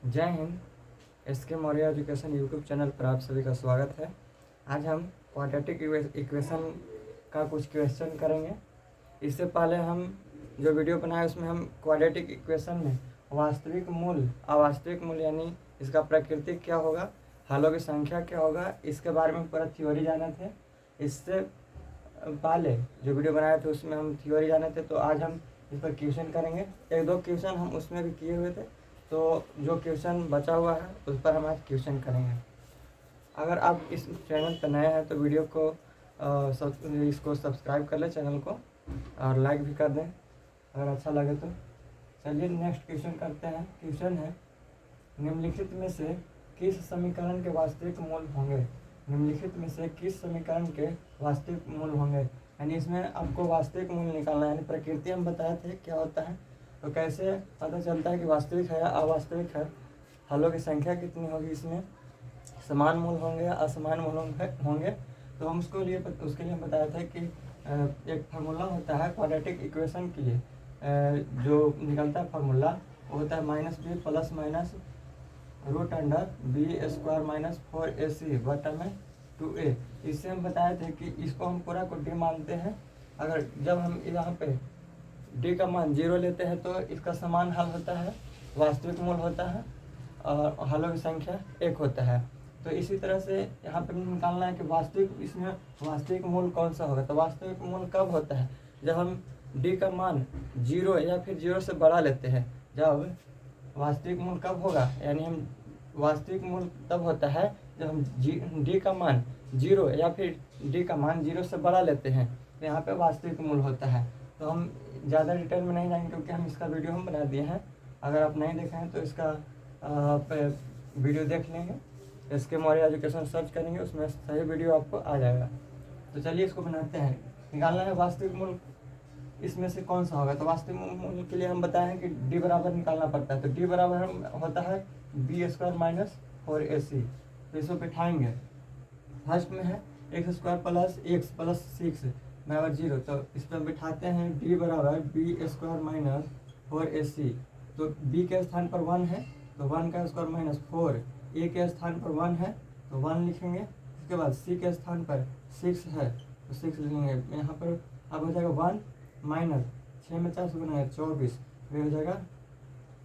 जय Hind. SK Maurya education YouTube channel पर आप सभी का स्वागत है। आज हम क्वाड्रेटिक इक्वेशन का कुछ क्वेश्चन करेंगे। इससे पहले हम जो वीडियो बनाए उसमें हम क्वाड्रेटिक इक्वेशन में वास्तविक मूल, अवास्तविक मूल यानी इसका प्रकृति क्या होगा, हलों की संख्या क्या होगा, इसके बारे में पूरा थ्योरी जाने थे। इससे पहले जो वीडियो बनाए थे उसमें हम थ्योरी जाने थे, तो आज हम इस पर क्वेश्चन करेंगे। एक दो क्वेश्चन हम उसमें भी किए हुए थे, तो जो क्वेश्चन बचा हुआ है उस पर हम आज क्वेश्चन करेंगे। अगर आप इस चैनल पर नए हैं तो वीडियो को इसको सब्सक्राइब कर लें चैनल को, और लाइक भी कर दें अगर अच्छा लगे तो। चलिए नेक्स्ट क्वेश्चन करते हैं। क्वेश्चन है, निम्नलिखित में से किस समीकरण के वास्तविक मूल होंगे। निम्नलिखित में से किस समीकरण के वास्तविक मूल होंगे, यानी इसमें आपको वास्तविक मूल निकालना है। यानी प्रकृति हम बताए थे क्या होता है, तो कैसे पता चलता है कि वास्तविक है या अवास्तविक है, हलों की संख्या कितनी होगी, इसमें समान मूल होंगे या असमान मूल होंगे। तो हम उसके लिए हम बताया था कि एक फार्मूला होता है क्वाड्रेटिक इक्वेशन के लिए, जो निकलता है फार्मूला वो होता है -b plus minus root under b² - 4ac बटा में 2a। इससे हम बताए थे कि इसको हम पूरा को d मानते हैं। अगर जब हम यहाँ पे d का मान 0 लेते हैं तो इसका समान हल होता है, वास्तविक मूल होता है, और हलों की संख्या 1 होता है। तो इसी तरह से यहाँ पे निकालना है कि वास्तविक, इसमें वास्तविक मूल कौन सा होगा। तो वास्तविक मूल कब होता है, जब हम d का मान 0 या फिर 0 से बड़ा लेते हैं। जब वास्तविक मूल कब होगा, यानी हम वास्तविक मूल तब होता है जब हम d का मान 0 या फिर d का मान 0 से बड़ा लेते हैं, तो यहाँ पे वास्तविक मूल होता है। तो हम ज़्यादा डिटेल में नहीं जाएंगे क्योंकि हम इसका वीडियो हम बना दिए हैं। अगर आप नहीं देखे हैं तो इसका वीडियो देख लेंगे, SK मौर्य एजुकेशन सर्च करेंगे, उसमें सही वीडियो आपको आ जाएगा। तो चलिए इसको बनाते हैं। निकालना है वास्तविक मूल इसमें से कौन सा होगा। तो वास्तविक मूल के लिए हम बताए हैं कि d बराबर निकालना पड़ता है। तो d बराबर होता है b² - 4ac। तो इसको बिठाएंगे। फर्स्ट में है x² प्लस x प्लस 6 बराबर 0। तो इस पर बिठाते हैं d बराबर b² - 4ac। तो b के स्थान पर 1 है तो 1 का स्क्वायर माइनस 4, a के स्थान पर 1 है तो 1 लिखेंगे। इसके बाद c के स्थान पर 6 है तो 6 लिखेंगे। यहाँ पर अब हो जाएगा 1 माइनस 6 में 4 से गुना है 24, फिर हो जाएगा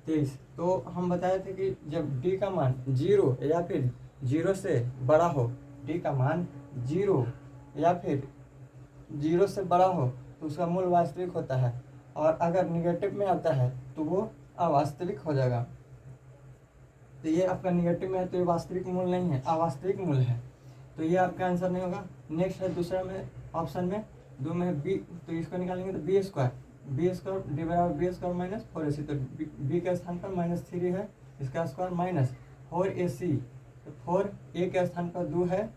23। तो हम बताए थे कि जब d का मान 0 या फिर 0 से बड़ा हो, d का मान 0 या फिर 0 से बड़ा हो तो उसका मूल वास्तविक होता है, और अगर निगेटिव में आता है तो वो अवास्तविक हो जाएगा। तो ये आपका निगेटिव में है तो ये वास्तविक मूल नहीं है, अवास्तविक मूल है। तो ये आपका आंसर नहीं होगा। नेक्स्ट है दूसरा में, ऑप्शन में 2 में है b। तो इसको निकालेंगे तो b² d बराबर b² माइनस 4ac। तो b के स्थान पर -3 है, इसका स्क्वायर माइनस 4ac। तो 4 a के स्थान पर 2 है,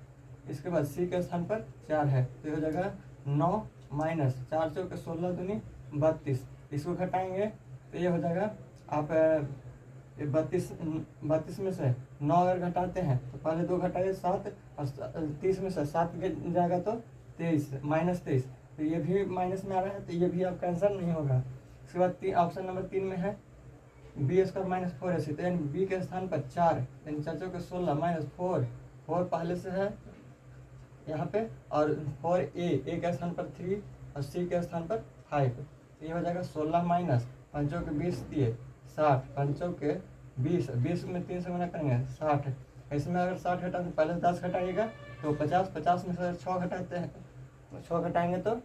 इसके बाद c के स्थान पर 4 है। तो ये हो जाएगा 9 माइनस 4 चौके 16 दूनी 32। इसको घटाएंगे तो ये हो जाएगा, आप 32 में से 9 अगर घटाते हैं तो पहले 2 घटाइए 7, और 30 में से 7 जाएगा तो 23 -23। तो ये भी माइनस में आ रहा है, तो ये भी आपका आंसर नहीं होगा। इसके बाद ऑप्शन नंबर 3 में है b² - 4ac। तो यानी b के स्थान पर 4, यानी 4 चौके 16 माइनस 4 पहले से है यहाँ पे, और 4a के स्थान पर 3 और c के स्थान पर 5। तो ये हो जाएगा 16 माइनस 5 चौके 20 दिए 60, 5 चौके 20 में 3 से गुना करेंगे 60। इसमें अगर 60 हटा तो पहले 10 घटाइएगा तो 50 में से 6 घटाते हैं, 6 घटाएंगे तो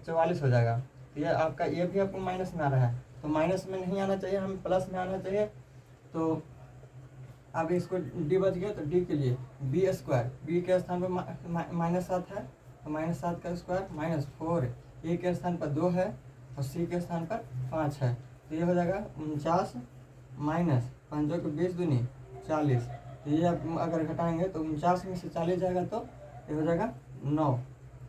44 हो जाएगा। तो ये आपका, ये भी आपको माइनस में आ रहा है, तो माइनस में नहीं आना चाहिए, हमें प्लस में आना चाहिए। तो अब इसको d बच गया, तो d के लिए b², b के स्थान पर -7 है तो -7 का स्क्वायर माइनस 4, a के स्थान पर 2 है और c के स्थान पर 5 है। तो ये हो जाएगा 49 माइनस 5 के 20 दूनी 40। तो ये आप अगर घटाएंगे तो 49 में से 40 जाएगा तो ये हो जाएगा 9।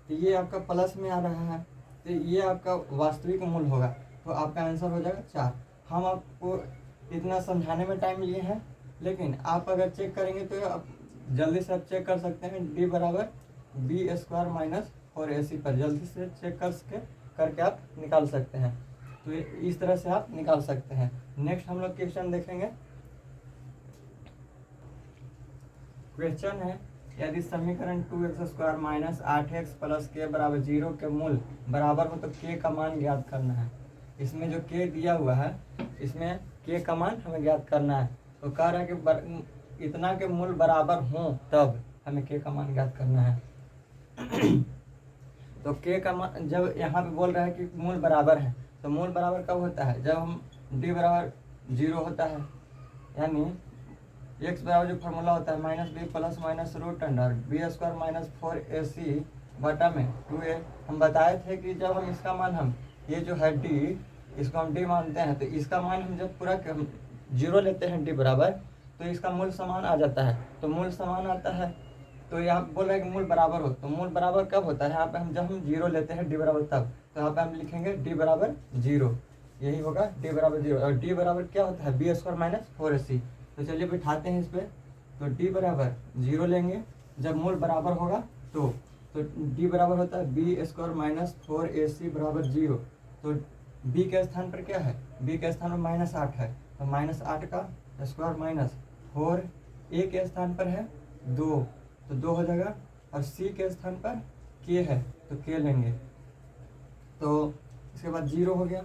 तो ये आपका प्लस में आ रहा है, तो ये आपका वास्तविक मूल होगा। तो आपका आंसर हो जाएगा 4। हम आपको इतना समझाने में टाइम लिए हैं, लेकिन आप अगर चेक करेंगे तो आप जल्दी से आप चेक कर सकते हैं। d बराबर b² - 4ac पर जल्दी से चेक करके आप निकाल सकते हैं। तो इस तरह से आप निकाल सकते हैं। नेक्स्ट हम लोग क्वेश्चन देखेंगे। क्वेश्चन है, यदि समीकरण 2x² माइनस 8x प्लस के बराबर 0 के मूल बराबर हो तो k का मान ज्ञात करना है। इसमें जो k दिया हुआ है, इसमें k का मान हमें ज्ञात करना है। तो कह रहा है कि इतना के मूल बराबर हों तब हमें k का मान ज्ञात करना है। तो k का मान जब यहाँ पे बोल रहा है कि मूल बराबर है, तो मूल बराबर कब होता है? जब हम d बराबर 0 होता है, यानी x बराबर जो फॉर्मूला होता है minus b plus minus root under b² minus 4ac बटा में 2a। हम बताए थे कि जब हम इसका मान हम ये जो है d, इसको हम d मानते हैं, तो इसका मान हम जब पूरा 0 लेते हैं d बराबर, तो इसका मूल समान आ जाता है। तो मूल समान आता है, तो यहाँ बोल रहा है कि मूल बराबर हो। तो मूल बराबर कब होता है? यहाँ पे हम जब हम 0 लेते हैं d बराबर तब। तो यहाँ पे हम लिखेंगे d बराबर 0, यही होगा d बराबर 0। और d बराबर क्या होता है? b² minus 4ac। तो चलिए बिठाते हैं इस पर। तो d बराबर 0 लेंगे जब मूल बराबर होगा तो d बराबर होता है b² माइनस 4ac बराबर 0। तो b के स्थान पर क्या है? b के स्थान पर माइनस 8 है, तो माइनस 8 का स्क्वायर माइनस 4, a के स्थान पर है 2, तो 2 हो जाएगा। और c के स्थान पर k है, तो k लेंगे। तो इसके बाद 0 हो गया।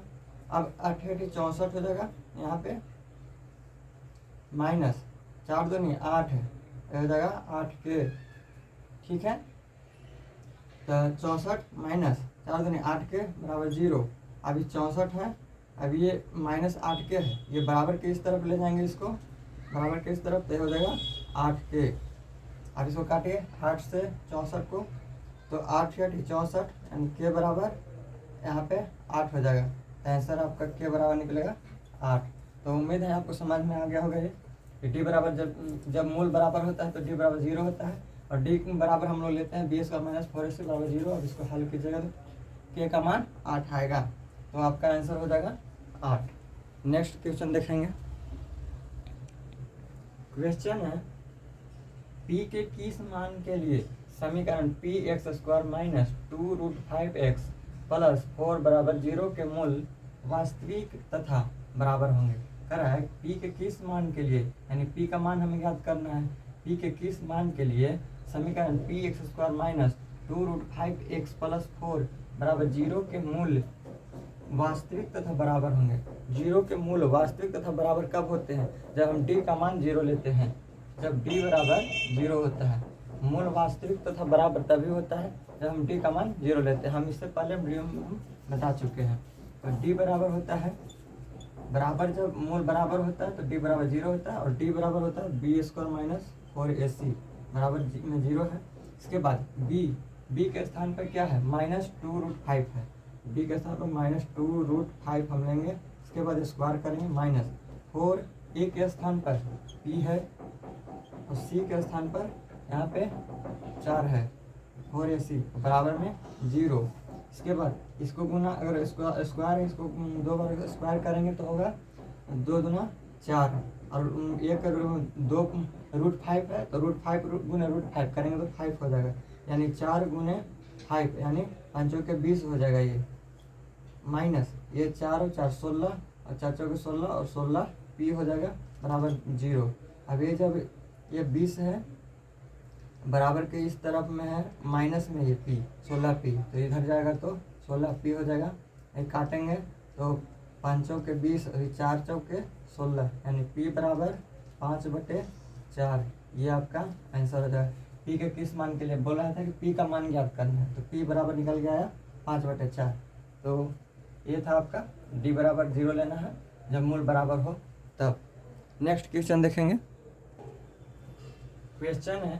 अब 8 है 64 हो जाएगा, यहाँ पे माइनस 4 2 नहीं 8 है, हो जाएगा 8k। ठीक है, तो 64 माइनस 4 2 नहीं 8k बराबर 0। अभी 64 है, अभी ये माइनस 8k है, ये बराबर के इस तरफ ले जाएंगे, इसको बराबर के इस तरफ, तो हो जाएगा 8k। अब इसको काटिए 8 से 64 को, तो 8 या 64 यानी k बराबर यहाँ पे 8 हो जाएगा। तो आंसर आपका k बराबर निकलेगा 8। तो उम्मीद है आपको समझ में आ गया होगा ये कि d बराबर जब मूल बराबर होता है तो d बराबर 0 होता है, और d बराबर हम लोग लेते हैं b² माइनस 4ac बराबर 0। अब इसको हल कीजिएगा तो k का मान 8 आएगा, तो आपका आंसर हो जाएगा 8। नेक्स्ट क्वेश्चन देखेंगे। क्वेश्चन है, p के किस मान के लिए समीकरण px² माइनस 2√5x प्लस 4 बराबर 0 के मूल वास्तविक तथा बराबर होंगे? कह रहा है p के किस मान के लिए, यानी p का मान हमें ज्ञात करना है। p के किस मान के लिए समीकरण px² माइनस 2√5x प्लस 4 बराबर 0 के मूल वास्तविक तथा बराबर होंगे। 0 के मूल वास्तविक तथा बराबर कब होते हैं? जब हम d का मान 0 लेते हैं। जब d बराबर 0 होता है, मूल वास्तविक तथा बराबर तभी होता है जब हम d का मान 0 लेते हैं। हम इससे पहले वीडियो में हम बता चुके हैं। तो d बराबर होता है बराबर, जब मूल बराबर होता है तो d बराबर 0 होता है, और d बराबर होता है b² माइनस 4ac बराबर में 0 है। इसके बाद b के स्थान पर क्या है? माइनस 2√5 है, b के स्थान पर माइनस 2√5 हम लेंगे। इसके बाद स्क्वायर करेंगे माइनस 4, a के स्थान पर p है, और c के स्थान पर यहाँ पे 4 है 4ac बराबर में 0। इसके बाद इसको गुना, अगर स्क्वायर है इसको 2 बार स्क्वायर करेंगे तो होगा 2 दूना 4, और 2√5 है तो √5 गुना √5 करेंगे तो 5 हो जाएगा, यानी 4 गुने 5 यानी 5 के 20 हो जाएगा। ये माइनस ये 4 और 4 16, और 4 के 16 और 16 p हो जाएगा बराबर 0। अब ये जब ये 20 है बराबर के इस तरफ में है, माइनस में ये p 16p, तो इधर जाएगा तो 16p हो जाएगा। ये काटेंगे तो 5 के 20 और 4 के 16, यानी p बराबर 5/4। ये आपका आंसर हो जाएगा। p के किस मान के लिए बोल रहा था कि p का मान ज्ञात करना है, तो p बराबर निकल गया आया 5/4। तो ये था आपका d बराबर 0 लेना है जब मूल बराबर हो तब। नेक्स्ट क्वेश्चन देखेंगे। क्वेश्चन है,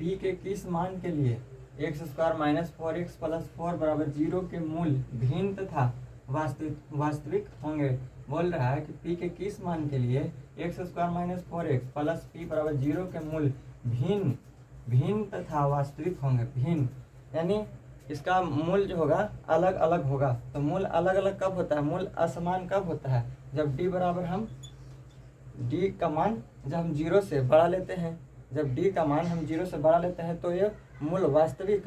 p के किस मान के लिए x² माइनस 4x प्लस 4 बराबर 0 के मूल भिन्न तथा वास्तविक होंगे? बोल रहा है कि p के किस मान के लिए x² minus 4x plus p बराबर 0 के मूल भिन्न तथा वास्तविक होंगे। भिन्न यानी इसका मूल जो होगा अलग अलग होगा। तो मूल अलग अलग कब होता है? मूल असमान कब होता है? जब d बराबर हम d का मान जब हम 0 से बड़ा लेते हैं, जब d का मान हम 0 से बड़ा लेते हैं तो ये मूल वास्तविक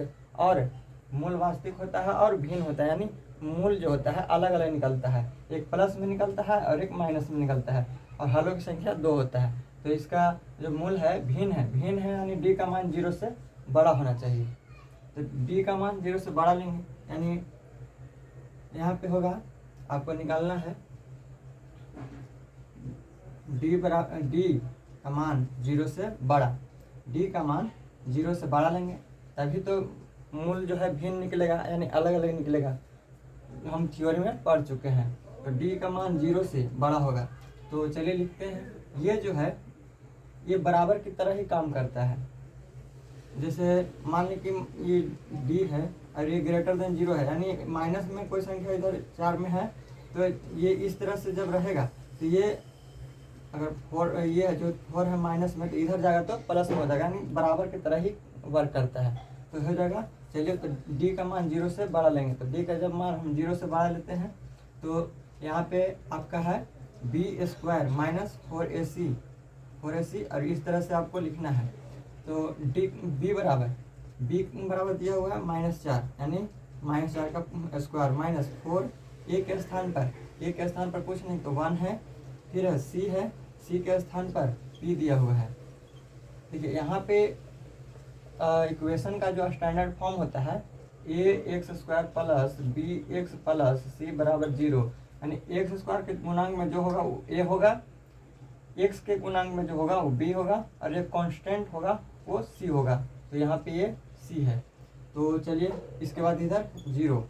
होता है और भिन्न होता है, यानी मूल जो होता है अलग अलग निकलता है। एक प्लस में निकलता है और एक माइनस में निकलता है, और हलों की संख्या 2 होता है। तो इसका जो मूल है भिन्न है यानी डी का मान 0 से बड़ा होना चाहिए। तो डी का मान 0 से बड़ा लेंगे, यानी यहाँ पे होगा आपको निकालना है डी का मान 0 से बड़ा, डी का मान 0 से बड़ा लेंगे तभी तो मूल जो है भिन्न निकलेगा, यानी अलग अलग निकलेगा। हम थ्योरी में पढ़ चुके हैं। तो डी का मान 0 से बड़ा होगा। तो चलिए लिखते हैं, ये जो है ये बराबर की तरह ही काम करता है। जैसे मान ली कि ये डी है और ये ग्रेटर देन 0 है, यानी माइनस में कोई संख्या इधर 4 में है तो ये इस तरह से जब रहेगा तो ये अगर 4 ये है जो 4 है माइनस में, तो इधर जाएगा तो प्लस में हो जाएगा, यानी बराबर की तरह ही वर्क करता है। तो हो जाएगा, चलिए तो डी का मान 0 से बड़ा लेंगे। तो डी का जब मान हम 0 से बड़ा लेते हैं तो यहाँ पे आपका है b² माइनस 4ac और इस तरह से आपको लिखना है। तो b बराबर दिया हुआ है -4, यानी -4 का स्क्वायर माइनस 4 a के स्थान पर कुछ नहीं तो 1 है, फिर है c के स्थान पर p दिया हुआ है। देखिए यहाँ पे इक्वेशन का जो स्टैंडर्ड फॉर्म होता है ax² plus bx plus c बराबर 0, यानी x² के गुणांक में जो होगा वो a होगा, x के गुणांक में जो होगा वो b होगा और एक कांस्टेंट होगा वो c होगा। तो यहाँ पे ये c है। तो चलिए इसके बाद इधर 0,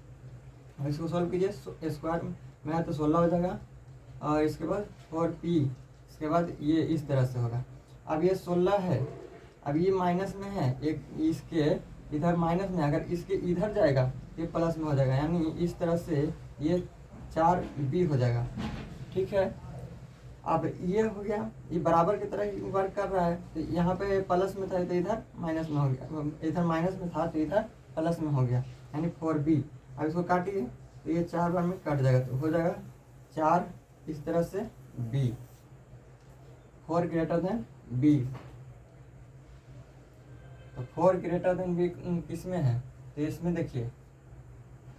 इसको सॉल्व कीजिए, स्क्वायर में है तो 16 हो जाएगा और इसके बाद 4p, इसके बाद ये इस तरह से होगा। अब ये 16 है, अब ये माइनस में है, एक इसके इधर माइनस में, अगर इसके इधर जाएगा ये प्लस में हो जाएगा, यानी इस तरह से ये 4b हो जाएगा। ठीक है, अब ये हो गया, ये बराबर की तरह ही वर्क कर रहा है। तो यहाँ पे प्लस में था तो इधर माइनस में हो गया, इधर माइनस में था तो इधर प्लस में हो गया, यानी 4b। अब इसको काटिए तो ये 4 बार में कट जाएगा, तो हो जाएगा 4 इस तरह से b, 4 ग्रेटर देन b। तो 4 ग्रेटर देन b किसमें है, तो इसमें देखिए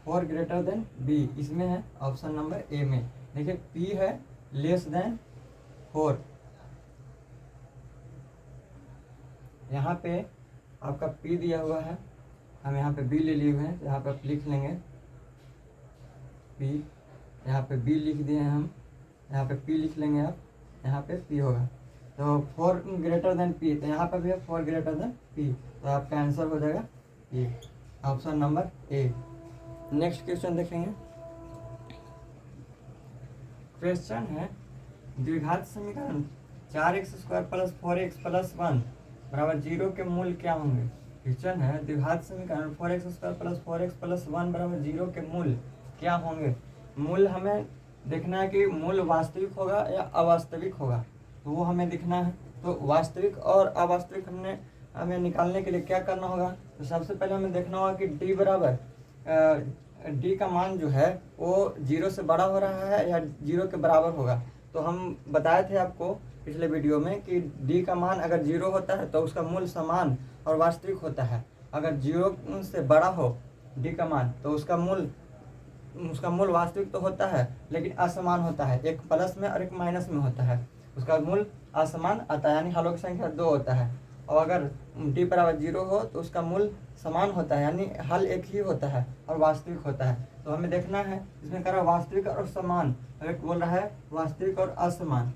4 ग्रेटर देन b इसमें है, ऑप्शन नंबर ए में। देखिए p है लेस देन 4, यहाँ पे आपका p दिया हुआ है, हम यहाँ पे b ले लिए हुए हैं, यहाँ पे आप लिख लेंगे p, यहाँ पे b लिख दिए हैं हम, यहाँ पे p लिख लेंगे आप, यहाँ पे p होगा। तो 4 ग्रेटर देन p, तो यहाँ पे भी है 4 ग्रेटर देन p, तो आपका आंसर हो जाएगा ये, option number A. Next question देखेंगे। क्वेश्चन है द्विघात समीकरण 4x² प्लस 4x प्लस 1 बराबर 0 के मूल क्या होंगे। क्वेश्चन है द्विघात समीकरण 4x² प्लस 4x प्लस 1 बराबर 0 के मूल क्या होंगे। मूल हमें देखना है कि मूल वास्तविक होगा या अवास्तविक होगा, तो वो हमें दिखना है। तो वास्तविक और अवास्तविक हमें निकालने के लिए क्या करना होगा, तो सबसे पहले हमें देखना होगा कि डी का मान जो है वो 0 से बड़ा हो रहा है या 0 के बराबर होगा। तो हम बताए थे आपको पिछले वीडियो में कि डी का मान अगर 0 होता है तो उसका मूल समान और वास्तविक होता है। अगर 0 से बड़ा हो डी का मान तो उसका मूल वास्तविक तो होता है लेकिन असमान होता है, एक प्लस में और एक माइनस में होता है, उसका मूल असमान आता है, यानी हलों की संख्या 2 होता है। और अगर डी बराबर 0 हो तो उसका मूल समान होता है, यानी हल एक ही होता है और वास्तविक होता है। तो हमें देखना है इसमें कह रहा है वास्तविक और समान, एक बोल रहा है वास्तविक और असमान।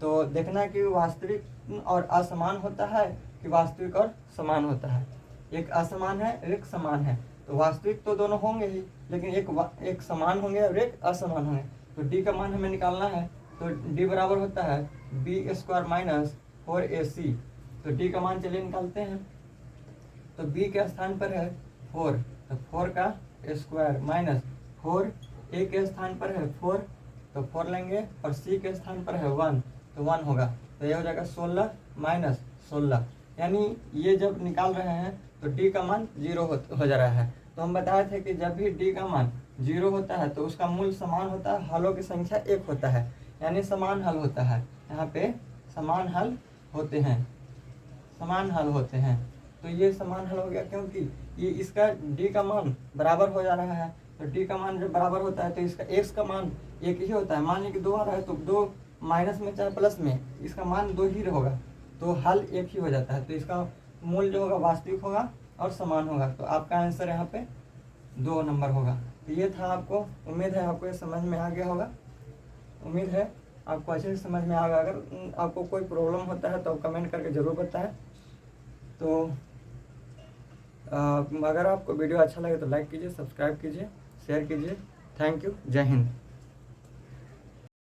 तो देखना है कि वास्तविक और असमान होता है कि वास्तविक और समान होता है। एक असमान है एक समान है, तो वास्तविक तो दोनों होंगे ही, लेकिन एक समान होंगे और एक असमान होंगे। तो डी का मान हमें निकालना है, तो डी बराबर होता है b² माइनस 4ac। तो डी का मान चलिए निकालते हैं। तो b के स्थान पर है 4, तो 4 का स्क्वायर माइनस 4, a के स्थान पर है 4 तो 4 लेंगे, और c के स्थान पर है 1 तो 1 होगा। तो ये हो जाएगा 16 माइनस 16, यानी ये जब निकाल रहे हैं तो d का मान 0 हो जा रहा है। तो हम बताए थे कि जब भी d का मान 0 होता है तो उसका मूल समान होता है, हलों की संख्या 1 होता है, यानी समान हल होता है। यहाँ पे समान हल होते हैं, समान हल होते हैं। तो ये समान हल हो गया क्योंकि ये इसका d का मान बराबर हो जा रहा है। तो d का मान जब बराबर होता है तो इसका x का मान एक ही होता है। मान लीजिए कि 2 आ रहा है तो 2 माइनस में चाहे प्लस में, इसका मान 2 ही होगा तो हल एक ही हो जाता है। तो इसका मूल जो होगा वास्तविक होगा और समान होगा। तो आपका आंसर यहाँ पे 2 नंबर होगा। तो ये था, आपको उम्मीद है आपको ये समझ में आ गया होगा। उम्मीद है आपको अच्छे से समझ में आ गया। अगर आपको कोई प्रॉब्लम होता है तो आप कमेंट करके ज़रूर बताएं। तो अगर आपको वीडियो अच्छा लगे तो लाइक कीजिए, सब्सक्राइब कीजिए, शेयर कीजिए। Thank you. जय हिंद।